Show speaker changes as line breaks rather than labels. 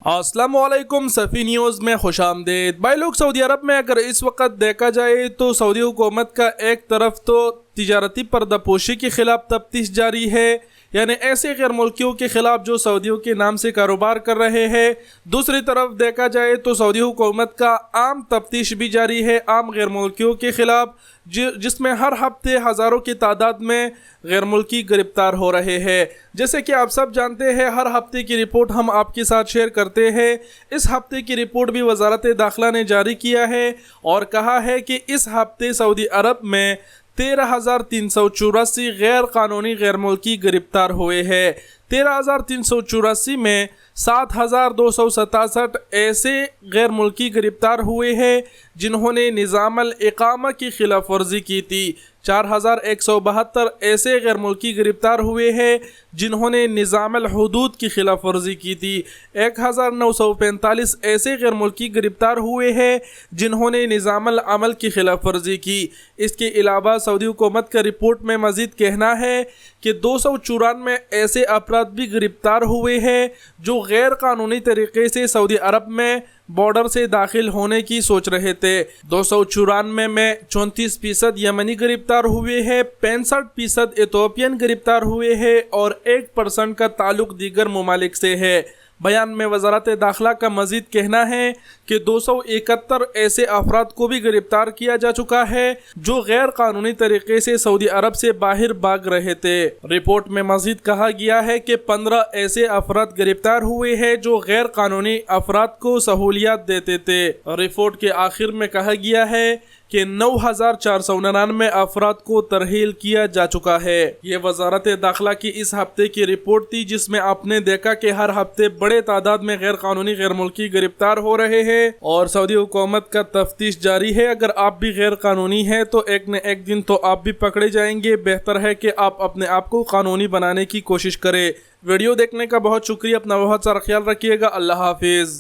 अस्सलाम वालेकुम सफ़ी न्यूज़ में खुश आमदीद। भाई लोग, सऊदी अरब में अगर इस वक्त देखा जाए तो सऊदी हुकूमत का एक तरफ तो तिजारती पर्दापोशी के ख़िलाफ़ तफ्तीश जारी है, यानी ऐसे गैर मुल्कियों के ख़िलाफ़ जो सऊदियों के नाम से कारोबार कर रहे हैं। दूसरी तरफ देखा जाए तो सऊदी हुकूमत का आम तफ्तीश भी जारी है आम गैर मुल्कियों के ख़िलाफ़, जिसमें हर हफ्ते हज़ारों की तादाद में गैर मुल्की गिरफ्तार हो रहे हैं। जैसे कि आप सब जानते हैं, हर हफ्ते की रिपोर्ट हम आपके साथ शेयर करते हैं। इस हफ्ते की रिपोर्ट भी वज़ारत दाखिला ने जारी किया है और कहा है कि इस हफ्ते सऊदी अरब में 13,384 गैर कानूनी गैर मुल्की गिरफ्तार हुए हैं। 13,384 में 7,267 ऐसे गैर मुल्की गिरफ्तार हुए हैं जिन्होंने निज़ामुल इक़ामा की खिलाफ वर्जी की थी। 4,172 ऐसे गैर मुल्की गिरफ्तार हुए हैं जिन्होंने निज़ामुल हुदूद की खिलाफ वर्जी की थी। 1,945 ऐसे गैर मुल्की गिरफ्तार हुए हैं जिन्होंने निज़ामुल अमल की खिलाफ वर्जी की। इसके अलावा सऊदी हुकूमत का रिपोर्ट में मज़ीद कहना है कि 294 ऐसे अफराद भी गिरफ्तार हुए हैं जो गैर कानूनी तरीके से सऊदी अरब में बॉर्डर से दाखिल होने की सोच रहे थे। 294 में 34% यमनी गिरफ्तार हुए हैं, 65% इथोपियन गिरफ्तार हुए हैं और 1% का ताल्लुक दीगर ममालिक से है। बयान में वज़ारत दाखिला का मज़ीद कहना है कि 271 ऐसे अफराद को भी गिरफ्तार किया जा चुका है जो गैर कानूनी तरीके से सऊदी अरब से बाहर भाग रहे थे। रिपोर्ट में मज़ीद कहा गया है कि 15 ऐसे अफराद गिरफ्तार हुए हैं जो गैर कानूनी अफराद को सहूलियत देते थे। रिपोर्ट के आखिर में कहा गया है कि 9,499 अफराद को तरहील किया जा चुका है। ये वज़ारत दाखिला की इस हफ्ते की रिपोर्ट थी, जिसमें आपने देखा कि हर हफ्ते बड़े तादाद में गैर कानूनी गैर मुल्की गिरफ्तार हो रहे हैं और सऊदी हुकूमत का तफ्तीश जारी है। अगर आप भी गैर कानूनी हैं तो एक न एक दिन तो आप भी पकड़े जाएंगे। बेहतर है कि आप अपने आप को कानूनी बनाने की कोशिश करें। वीडियो देखने का बहुत शुक्रिया। अपना बहुत सारा ख्याल रखिएगा। अल्लाह हाफिज़।